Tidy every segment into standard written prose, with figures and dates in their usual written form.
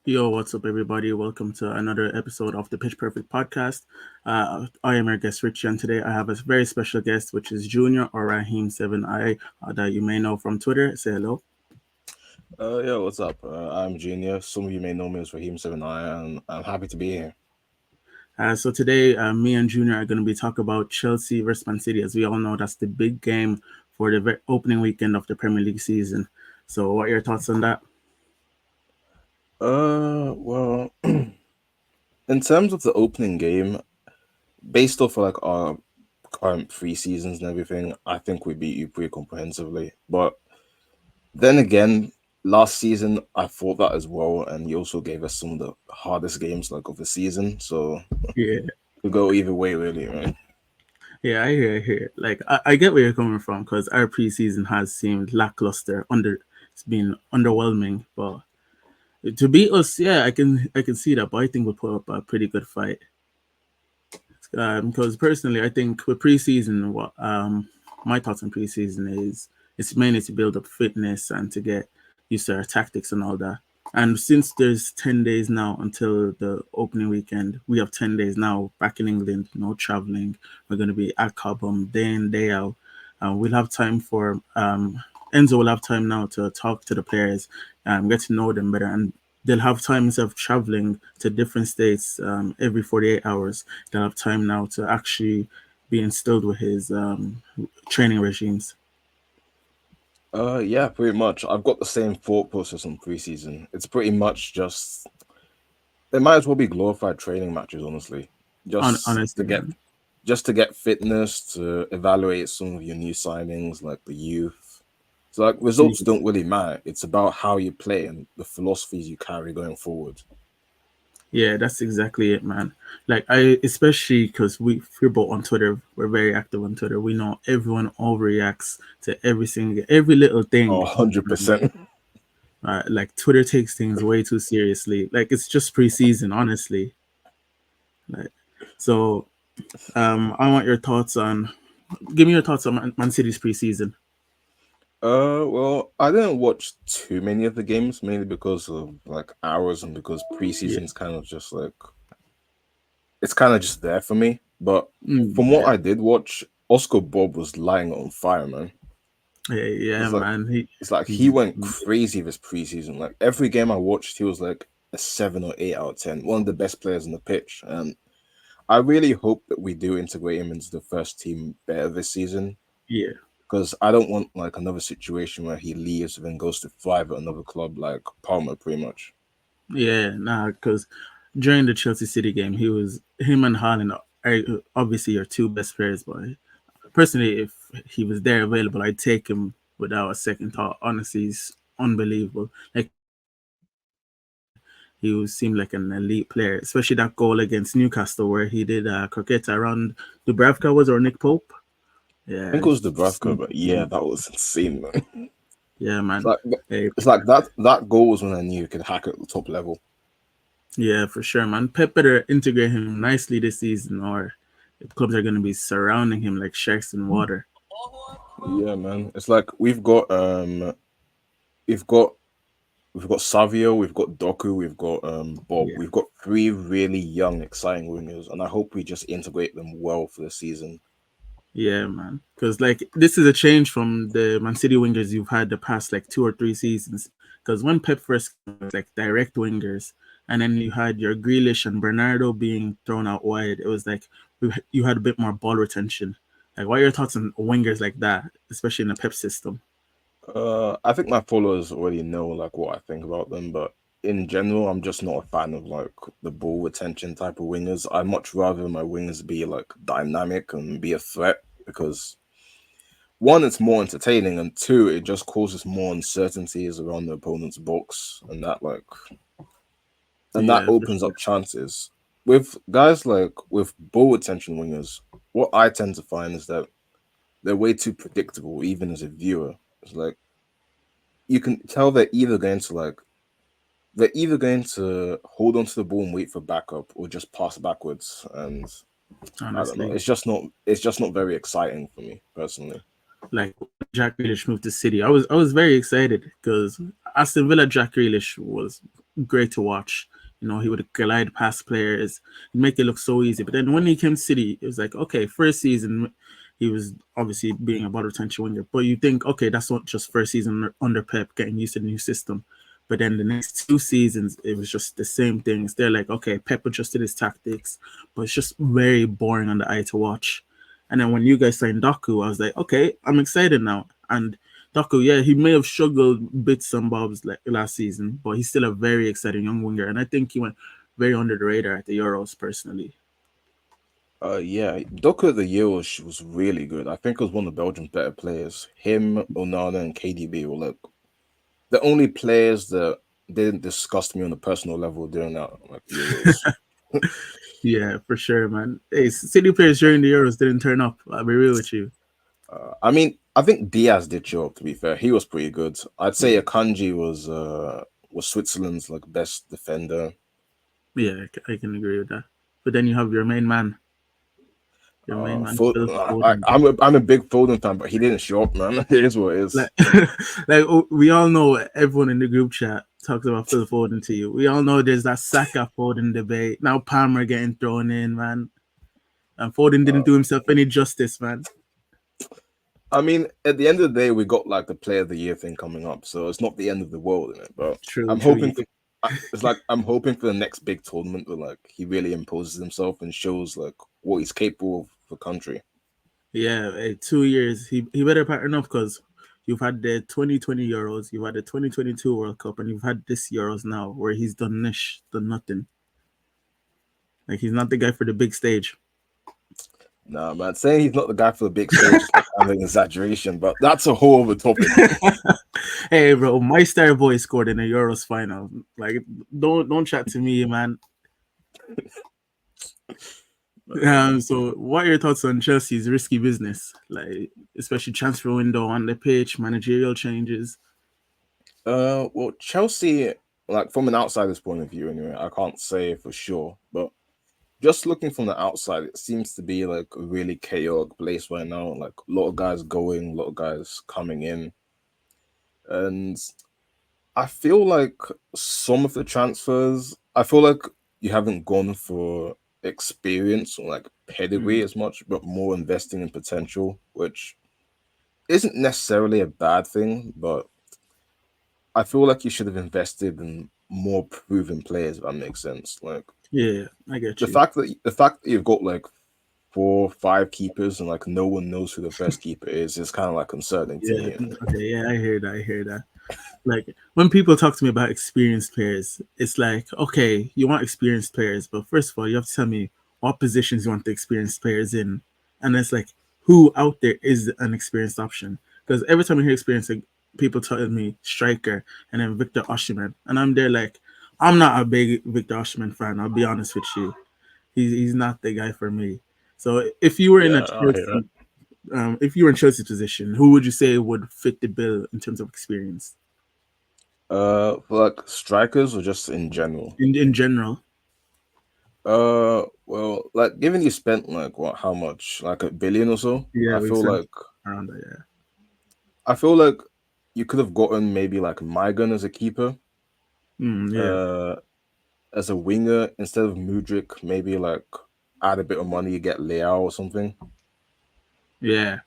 Yo, what's up, everybody? Welcome to another episode of the Pitch Perfect podcast. I am your guest, Richie, and today I have a very special guest, which is Junior or RAHEEM7ii, that you may know from Twitter. Say hello. Yeah, what's up? I'm Junior. Some of you may know me as RAHEEM7ii, and I'm happy to be here. So today, me and Junior are going to be talking about Chelsea versus Man City. As we all know, that's the big game for the opening weekend of the Premier League season. So, what are your thoughts on that? Well, in terms of the opening game, based off of like our current three seasons and everything, I think we beat you pretty comprehensively. But then again, last season I thought that as well, and you also gave us some of the hardest games like of the season. So Yeah, we go either way, really, right? yeah, I hear. Like, I get where you're coming from because our preseason has seemed lackluster. It's been underwhelming, but to beat us, yeah, I can see that, but I think we'll put up a pretty good fight. Because personally, I think with preseason, what my thoughts on preseason is it's mainly to build up fitness and to get used to our tactics and all that. And since there's 10 days now until the opening weekend, we have 10 days now back in England. No traveling. We're going to be at Cobham day in day out. We'll have time for Enzo will have time now to talk to the players, get to know them better, and they'll have time instead of traveling to different states every 48 hours. They'll have time now to actually be instilled with his training regimes. Yeah, pretty much. I've got the same thought process on preseason. It's pretty much just they might as well be glorified training matches, honestly. Just to Honestly, get man. just to get fitness, to evaluate some of your new signings, like the youth. So like results don't really matter. It's about how you play and the philosophies you carry going forward. Yeah, that's exactly it, man. Like I, especially because we're both on Twitter. We're very active on Twitter. We know everyone overreacts to every little Oh, thing. 100%. Like Twitter takes things way too seriously. Like it's just preseason, honestly. Like so, I want your thoughts on. Give me your thoughts on Man City's preseason. Well, I didn't watch too many of the games, mainly because of like hours and because Yeah, preseason's kind of just like it's kind of just there for me. But from what yeah, I did watch, Oscar Bob was lying on fire, man. yeah, It's like man. he He's went crazy this preseason. Like every game I watched, he was like a 7 or 8 out of 10. One of the best players on the pitch. And I really hope that we do integrate him into the first team better this season. yeah, Because I don't want like another situation where he leaves and then goes to thrive at another club like Palmer pretty much. yeah. Nah, because during the Chelsea City game, him and Haaland are obviously your two best players. But personally, if he was there available, I'd take him without a second thought. Honestly, he's unbelievable. Like seemed like an elite player, especially that goal against Newcastle where he did croqueta around Dubravka was or Nick Pope. I Yeah, think it was just Dubravka, but yeah, that was insane, man. yeah, It's man. like Hey, it's like that goal was when I knew he could hack at the top level. yeah, for sure, man. Pep better integrate him nicely this season, or the clubs are going to be surrounding him like sharks in water. Yeah, man. It's like we've got we've got Savio, we've got Doku, we've got Bob. Yeah, We've got three really young, exciting wingers, and I hope we just integrate them well for the season. yeah, man. Because like this is a change from the Man City wingers you've had the past like 2 or 3 seasons. Because when Pep first came, it was like direct wingers, and then you had your Grealish and Bernardo being thrown out wide. It was like you had a bit more ball retention. Like, what are your thoughts on wingers like that, especially in the Pep system? I think my followers already know like what I think about them, but in general, I'm just not a fan of like the ball retention type of wingers. I much rather my wingers be like dynamic and be a threat because one, it's more entertaining, and two, it just causes more uncertainties around the opponent's box, and that Yeah, for opens sure. up chances. With guys like with ball retention wingers, what I tend to find is that they're way too predictable, even as a viewer. It's like you can tell they're either going to hold onto the ball and wait for backup or just pass backwards. And I don't know. Honestly, It's just not very exciting for me personally. like when Jack Grealish moved to City, I was very excited because Aston Villa Jack Grealish was great to watch. You know, he would glide past players, make it look so easy. But then when he came to City, it was like, okay, first season, he was obviously being a ball retention winger. But you think, okay, that's not just first season under Pep, getting used to the new system. But then the next 2 seasons, it was just the same things. They're like, okay, Pep adjusted his tactics, but it's just very boring on the eye to watch. And then when you guys signed Doku, I was like, okay, I'm excited now. And Doku, yeah, he may have struggled bits and bobs like last season, but he's still a very exciting young winger, and I think he went very under the radar at the Euros personally. Yeah, Doku of the year was really good. I think it was one of Belgium's better players. Him, Onana, and KDB were like the only players that didn't disgust me on a personal level during that like Euros. Yeah, for sure, man. Hey, City players during the Euros didn't turn up. I'll be real with you. I mean, I think Diaz did show up. To be fair, he was pretty good. I'd say Yeah, Akanji was Switzerland's like best defender. yeah, I can agree with that. But then you have your main man, Phil Foden. I'm a big Foden fan, but he didn't show up, man. It is what it is. Like, like we all know, everyone in the group chat talks about Phil Foden to you. We all know there's that Saka Foden debate. Now Palmer getting thrown in, man. And Foden didn't Uh, do himself any justice, man. I mean, at the end of the day, we got like the Player of the Year thing coming up, so it's not the end of the world in it. But True, I'm true. hoping for. It's like I'm hoping for the next big tournament where like he really imposes himself and shows like what he's capable of for country. Yeah, 2 years. He better pattern up because you've had the 2020 Euros, you've had the 2022 World Cup, and you've had this Euros now where he's done niche, done nothing. Like he's not the guy for the big stage. Nah, man, saying he's not the guy for the big stage is like kind of an exaggeration, but that's a whole other topic. Hey, bro, my star boy scored in the Euros final. Like, don't chat to me, man. So what are your thoughts on Chelsea's risky business? Like, especially transfer window on the pitch, managerial changes. Well, Chelsea, like from an outsider's point of view, anyway, I can't say for sure, but just looking from the outside, it seems to be like a really chaotic place right now. Like a lot of guys going, a lot of guys coming in, and I feel like some of the transfers, I feel like you haven't gone for experience or like pedigree Mm, as much, but more investing in potential, which isn't necessarily a bad thing, but I feel like you should have invested in more proven players, if that makes sense. Like yeah, I get you. the fact that you've got like 4, 5 keepers and like no one knows who the first keeper is kind of like concerning to Yeah, me. okay, yeah, I hear that. I hear that. Like when people talk to me about experienced players, it's like, okay, you want experienced players, but first of all, you have to tell me what positions you want the experienced players in, and it's like who out there is an experienced option. Because every time I hear experience, like, people tell me striker and then Victor Osimhen, and I'm there like, I'm not a big Victor Osimhen fan. I'll be honest with you, he's not the guy for me. So if you were in a Yeah, I hear that. Chelsea, if you were in Chelsea's position, who would you say would fit the bill in terms of experience For like strikers or just in general? in general? Well, like given you spent like what, how much, like 1 billion or so, Yeah, we've sent around that. Yeah. I feel like you could have gotten maybe like Mygan as a keeper, Yeah. uh, as a winger instead of Mudrik. Maybe like add a bit of money, you get Leao or something. Yeah.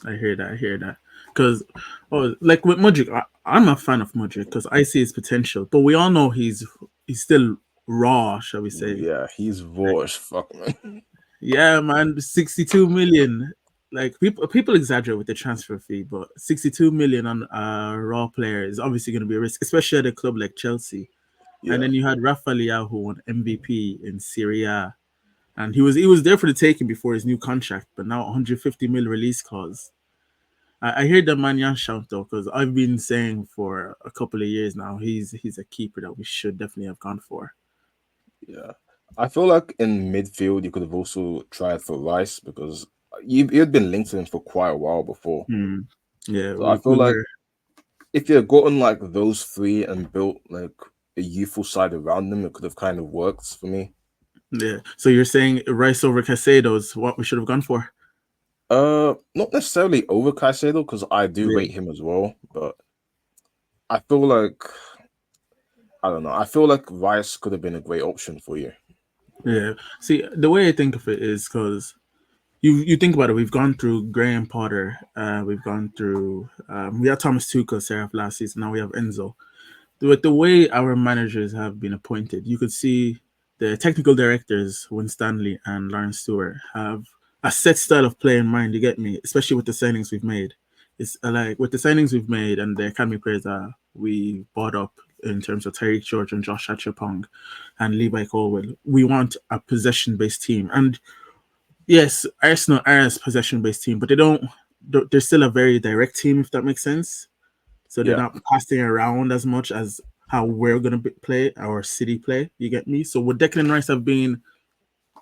I hear that. I hear that. Because, oh, like with Mudrik, I'm a fan of Mudrik because I see his potential, but we all know he's still raw, shall we say? Yeah, he's Like, raw as fuck, man. yeah, man, 62 million. Like people exaggerate with the transfer fee, but 62 million on a raw player is obviously going to be a risk, especially at a club like Chelsea. And Yeah, then you had Rafa Leao who won MVP in Syria, and he was there for the taking before his new contract, but now 150 mil release clause. I hear the Manyan shout though, because I've been saying for a couple of years now he's a keeper that we should definitely have gone for. yeah. I feel like in midfield you could have also tried for Rice because you'd been linked to him for quite a while before. Hmm. Yeah, So I we feel like were. if you had gotten like those three and built like a youthful side around them, it could have kind of worked for me. Yeah. So you're saying Rice over Casado is what we should have gone for? Not necessarily over Caicedo because I do Yeah. rate him as well, but I feel like I don't know. I feel like Rice could have been a great option for you. Yeah. See, the way I think of it is because you think about it. We've gone through Graham Potter. We've gone through. We had Thomas Tuchel serve last season. Now we have Enzo. With the way our managers have been appointed, you could see the technical directors, Win Stanley and Lawrence Stewart, have a set style of play in mind. You get me, especially with the signings we've made. It's like with the signings we've made and the academy players that we bought up in terms of Tyreek George and Josh Achapong and Levi Colwell. We want a possession-based team, and yes, Arsenal are a possession-based team, but they don't. They're still a very direct team, if that makes sense. So they're Yeah. not passing around as much as how we're gonna play our City play. You get me? So would Declan Rice have been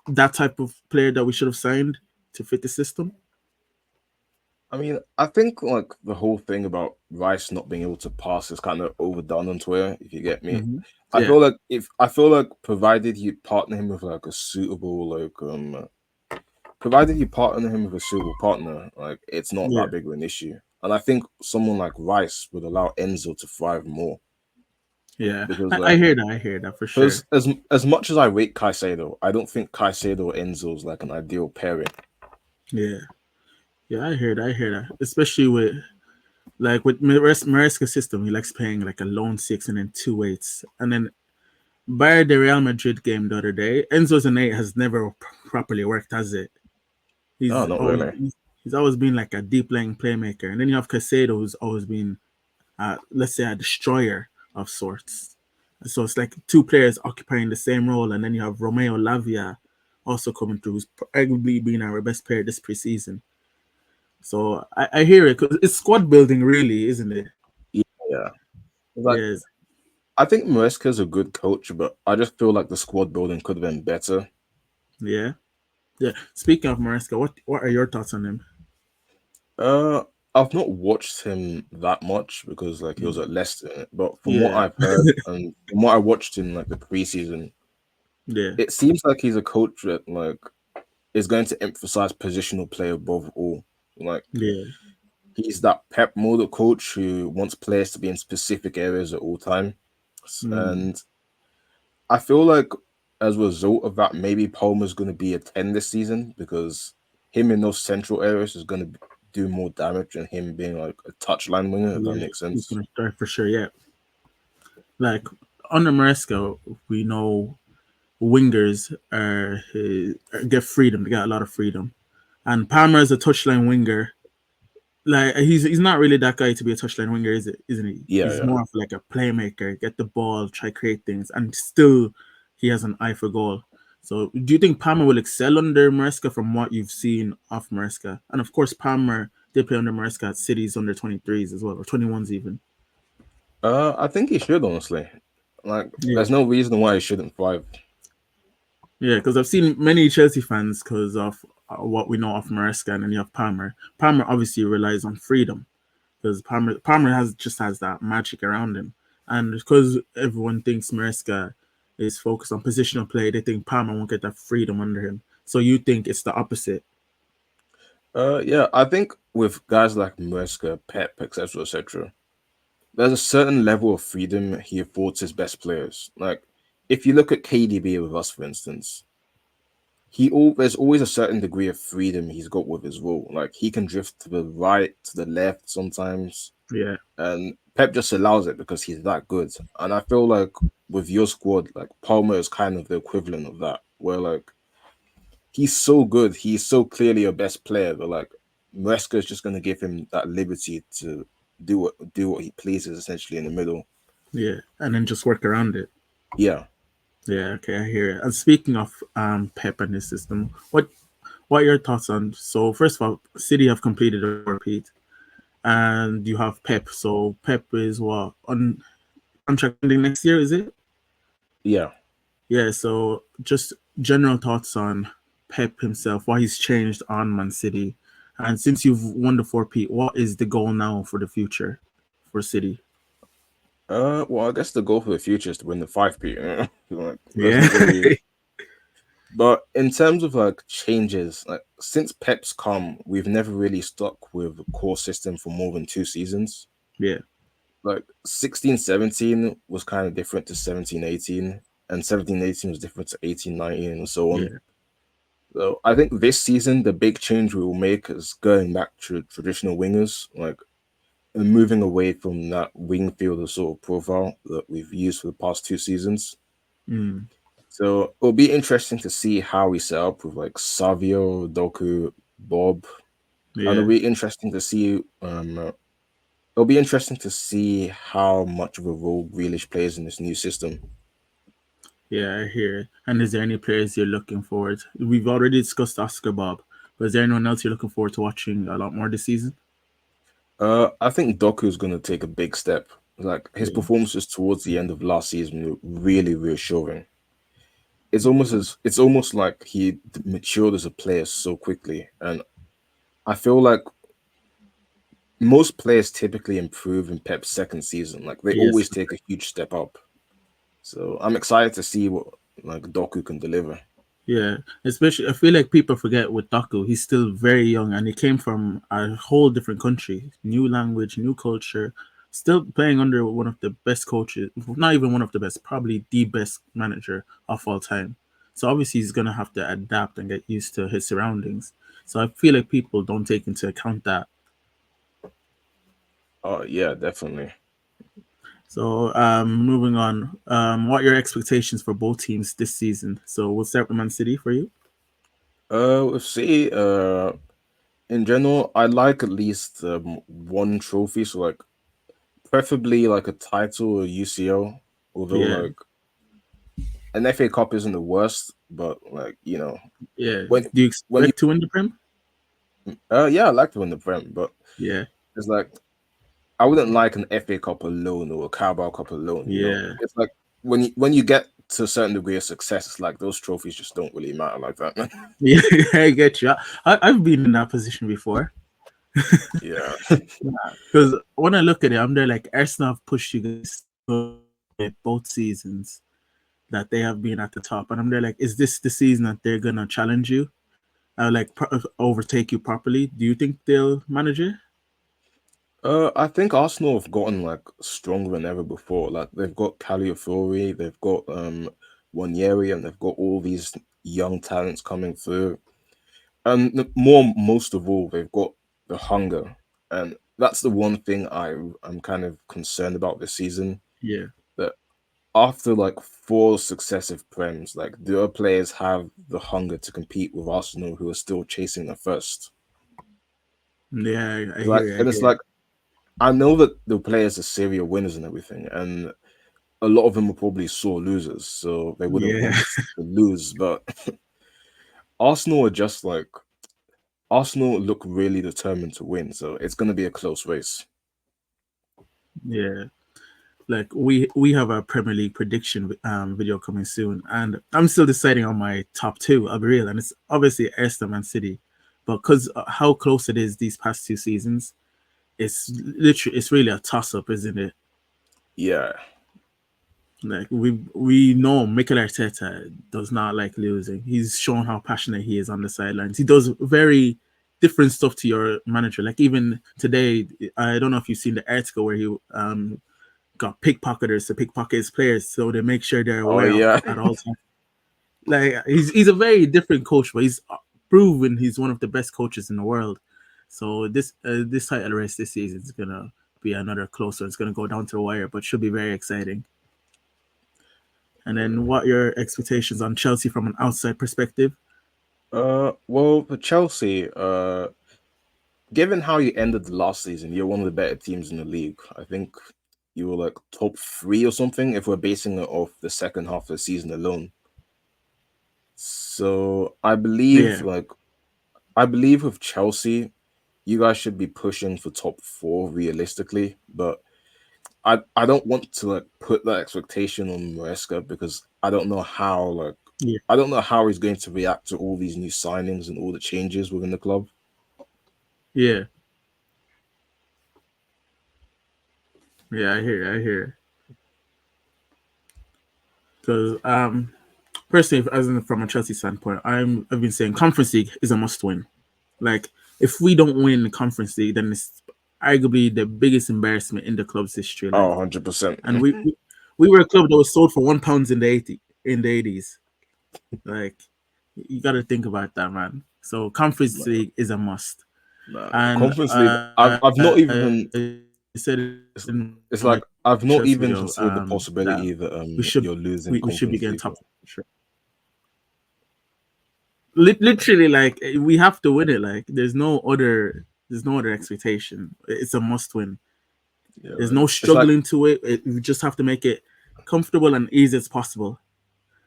that type of player that we should have signed to fit the system? I mean, I think like the whole thing about Rice not being able to pass is kind of overdone on Twitter, if you get me. Mm-hmm. I Yeah, feel like if I feel like provided you partner him with like a suitable provided you partner him with a suitable partner, like it's not yeah, that big of an issue. And I think someone like Rice would allow Enzo to thrive more yeah. because I like hear that. I hear that for because sure. as much as I rate Caicedo, I don't think Caicedo or Enzo is like an ideal pairing. Yeah, yeah. I hear that. I hear that. Especially with like with Maresca's system, he likes playing like a lone six and then two eights, and then by the Real Madrid game the other day, Enzo's an eight has never properly worked, has it? Oh, He's not always really. he's always been like a deep laying playmaker, and then you have Casado, who's always been, let's say, a destroyer of sorts. So it's like two players occupying the same role, and then you have Romeo Lavia also coming through, who's arguably been our best player this preseason. So I hear it because it's squad building, really, isn't it? Yeah, yeah. Like Yes, I think Maresca's a good coach, but I just feel like the squad building could have been better. yeah, yeah. Speaking of Maresca, what are your thoughts on him? Uh, I've not watched him that much because like he was at Leicester, but from what Yeah, I've heard and from what I watched in like the preseason, yeah, it seems like he's a coach that like is going to emphasize positional play above all. Like yeah. he's that Pep model coach who wants players to be in specific areas at all time, Mm, and I feel like as a result of that, maybe Palmer's going to be a 10 this season because him in those central areas is going to do more damage than him being like a touchline winger, if that yeah, makes he's sense. gonna start for sure. Yeah, like under Maresca, we know wingers get freedom. They got a lot of freedom, and Palmer is a touchline winger. Like he's not really that guy to be a touchline winger, is it? Isn't he? Yeah, He's yeah. more of like a playmaker, get the ball, try create things, and still he has an eye for goal. So, do you think Palmer will excel under Maresca from what you've seen of Maresca? And of course, Palmer did play under Maresca at City's under 23s as well, or 21s even. I think he should honestly. Like, Yeah, there's no reason why he shouldn't thrive. yeah, because I've seen many Chelsea fans because of what we know of Maresca, and then you have Palmer. Palmer obviously relies on freedom because Palmer has that magic around him, and because everyone thinks Maresca is focused on positional play, they think Palmer won't get that freedom under him. So you think it's the opposite? Yeah, I think with guys like Muesca, Pep, etc., etc., there's a certain level of freedom he affords his best players. Like, if you look at KDB with us, for instance, there's always a certain degree of freedom he's got with his role. Like he can drift to the right, to the left sometimes, Yeah, and Pep just allows it because he's that good. And I feel like with your squad, like Palmer is kind of the equivalent of that, where like he's so good, he's so clearly your best player, but like Muesca is just gonna give him that liberty to do what he pleases essentially in the middle. yeah, and then just work around it. Yeah. Yeah, okay, I hear it. And speaking of Pep and his system, what are your thoughts on? So first of all, City have completed a repeat, and you have Pep. So Pep is what on contract ending next year, is it? Yeah. Yeah. So just general thoughts on Pep himself, what he's changed on Man City, and since you've won the 4P, what is the goal now for the future for City? Well, I guess the goal for the future is to win the 5P. Like, there's Yeah. not really. But in terms of like changes, like since Pep's come, we've never really stuck with a core system for more than 2 seasons. Yeah. like 16-17 was kind of different to 17-18, and 17-18 was different to 18-19, and so on. Yeah. So I think this season the big change we will make is going back to traditional wingers, like and moving away from that wing fielder sort of profile that we've used for the past 2 seasons. Mm. So it'll be interesting to see how we set up with like Savio, Doku, Bob, and Yeah. it'll be interesting to see how much of a role Grealish plays in this new system. Yeah, I hear. And is there any players you're looking forward? We've already discussed Oscar Bob, but is there anyone else you're looking forward to watching a lot more this season? I think Doku is going to take a big step. Like his Yeah. performances towards the end of last season were really reassuring. It's almost like he matured as a player so quickly, and I feel like most players typically improve in Pep's second season. Like they Yes. always take a huge step up. So I'm excited to see what like Doku can deliver. Yeah, especially I feel like people forget with Daku, he's still very young and he came from a whole different country, new language, new culture, still playing under one of the best coaches, not even one of the best, probably the best manager of all time. So obviously he's gonna have to adapt and get used to his surroundings. So I feel like people don't take into account that. Oh yeah, definitely. So moving on, what are your expectations for both teams this season? So we'll start with Man City for you. Let's see. In general, I like at least one trophy. So like preferably like a title or UCL. Although Yeah, like an FA Cup isn't the worst, but like yeah. when Do you when you expect to win the Prem? yeah, I like to win the Prem, but Yeah, it's like I wouldn't like an FA Cup alone or a Carabao Cup alone. yeah, It's like when you get to a certain degree of success, it's like those trophies just don't really matter like that, man. yeah. I get you. I've been in that position before. Yeah. Because when I look at it, I'm there like Arsenal have pushed you guys so both seasons that they have been at the top, and I'm there like, is this the season that they're gonna challenge you, like overtake you properly? Do you think they'll manage it? I think Arsenal have gotten like stronger than ever before. Like they've got Calafiori, they've got Wanyeri, and they've got all these young talents coming through. And most of all, they've got the hunger, and that's the one thing I'm kind of concerned about this season. Yeah, That after like 4 successive prems, like do our players have the hunger to compete with Arsenal, who are still chasing the first? yeah. I It's like, hear, I and it's hear. like I know that the players are serial winners and everything, and a lot of them are probably sore losers, so they wouldn't Yeah, want to lose. But Arsenal are just like Arsenal look really determined to win, so it's going to be a close race. yeah. Like we have a Premier League prediction video coming soon, and I'm still deciding on my top two. I'll be real, and it's obviously Arsenal and City, but because how close it is these past 2 seasons, it's really a toss up, isn't it? Yeah. Like we know Mikel Arteta does not like losing. He's shown how passionate he is on the sidelines. He does very different stuff to your manager. Like even today, I don't know if you've seen the article where he got pickpocketers to pickpocket his players, so they make sure they're Oh aware of yeah. at all times. Like he's a very different coach, but he's proven he's one of the best coaches in the world. So this title race this season is gonna be another close one. It's gonna go down to the wire, but should be very exciting. And then, what are your expectations on Chelsea from an outside perspective? Well, for Chelsea, given how you ended the last season, you're one of the better teams in the league. I think you were like top 3 or something if we're basing it off the second half of the season alone. So Yeah, I believe with Chelsea, you guys should be pushing for top 4 realistically, but I don't want to like put that expectation on Maresca because yeah, I don't know how he's going to react to all these new signings and all the changes within the club. yeah, yeah. I hear. Because personally, from a Chelsea standpoint, I've been saying Conference League is a must win. Like if we don't win the Conference League, then arguably the biggest embarrassment in the club's history. Oh, Like, 100%. and we were a club that was sold for £1 in the 80s. Like, you got to think about that, man. So Conference League is a must. Nah, And Conference League. I've not even. I said in It's, my it's Chelsea like I've video not even considered the that possibility that we you're should be losing getting top Conference for League. sure. Literally, like we have to win it. Like there's no other expectation. It's a must win. Yeah, There's man. no It's like struggling to it. We just have to make it comfortable and easy as possible.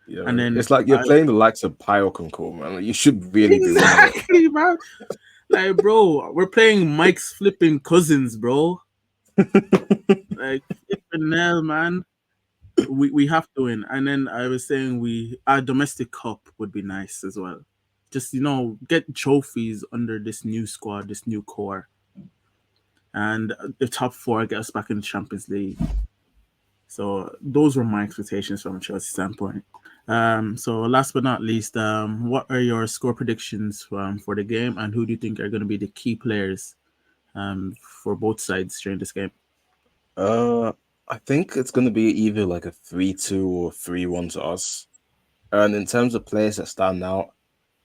yeah, And man. then It's like you're playing the likes of Pio Concours, man. Like, you should really be winning it. exactly, man. Like, bro, we're playing Mike's flipping cousins, bro. Like, flipping hell, man. We have to win. And then I was saying our domestic cup would be nice as well. Just get trophies under this new squad, this new core, and the top four get us back in the Champions League. So those were my expectations from a Chelsea standpoint. So last but not least, what are your score predictions for the game, and who do you think are going to be the key players for both sides during this game? I think it's gonna be either like a 3-2 or 3-1 to us. And in terms of players that stand out,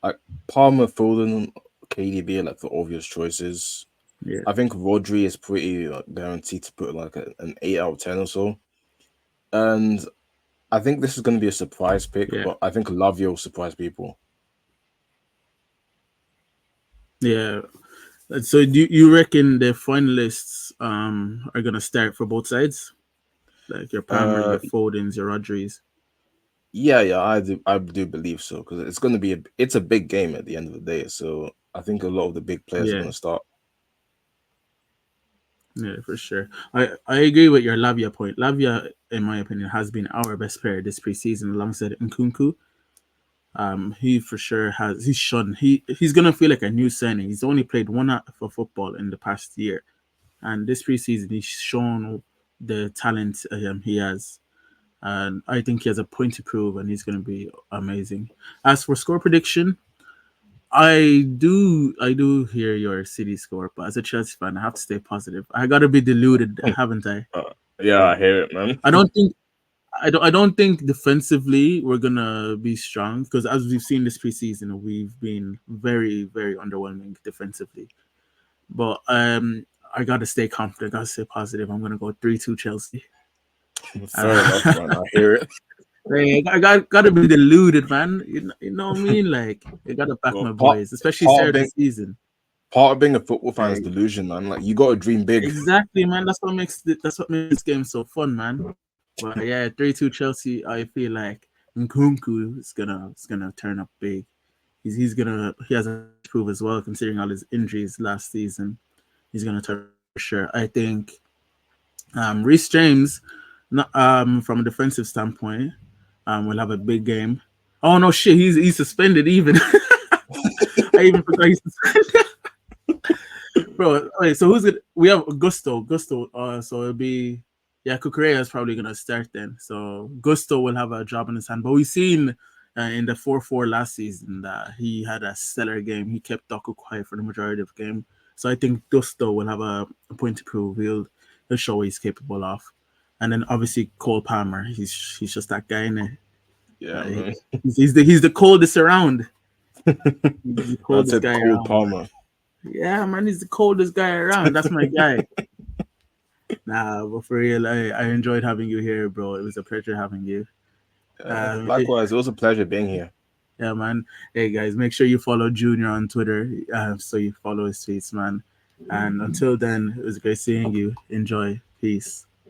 like Palmer, Foden, KDB are like the obvious choices. Yeah, I think Rodri is pretty guaranteed to put like an 8 out of 10 or so. And I think this is going to be a surprise pick, yeah, but I think Lavia will surprise people. yeah. So do you reckon the finalists are gonna start for both sides, like your Palmer, Uh, your Fodens, your Rodris? yeah, I do believe so because it's going to be it's a big game at the end of the day. So I think a lot of the big players are Yeah, going to start. yeah, for sure. I agree with your Lavia point. Lavia, in my opinion, has been our best player this preseason alongside Nkunku. He for sure he's shown he's gonna feel like a new signing. He's only played one out for football in the past year, and this preseason he's shown the talent he has. And I think he has a point to prove, and he's going to be amazing. As for score prediction, I do hear your City score, but as a Chelsea fan, I have to stay positive. I got to be deluded, haven't I? Yeah, I But hear it, man. I don't think I don't think defensively we're gonna be strong because as we've seen this preseason, we've been very very underwhelming defensively. But I got to stay confident. Got to stay positive. I'm gonna go 3-2 Chelsea. Fair enough, man. I hear it. Hey, I gotta be deluded, man. You know what I mean? Like, you gotta back Well, my boys, especially part of start of the being season. part of being a football fan is Like, delusion, man. Like you got to dream big. exactly, man. That's what makes this game so fun, man. But yeah, 3-2 Chelsea. I feel like Nkunku is gonna turn up big. He has a prove as well, considering all his injuries last season. He's gonna turn for sure. I think Reece James, not, from a defensive standpoint, will have a big game. Oh no, shit, he's suspended even. I even forgot he's suspended. Bro, okay, so who's it? We have Gusto. So it'll be Kukurea is probably gonna start then. So Gusto will have a job in his hand. But we've seen in the 4-4 last season that he had a stellar game. He kept Doku quiet for the majority of the game. So I think Gusto will have a point to prove. He'll show what he's capable of. And then obviously Cole Palmer. He's just that guy in it. Yeah, Like man. he's the coldest around. He's the Man coldest said guy Cole around, man. Palmer. Yeah, man, he's the coldest guy around. That's my guy. Nah, but for real, I enjoyed having you here, bro. It was a pleasure having you. Um, it- Likewise, it was a pleasure being here. yeah, man. Hey, guys, make sure you follow Junior on Twitter so you follow his tweets, man. And until then, it was great seeing you. Enjoy. Peace.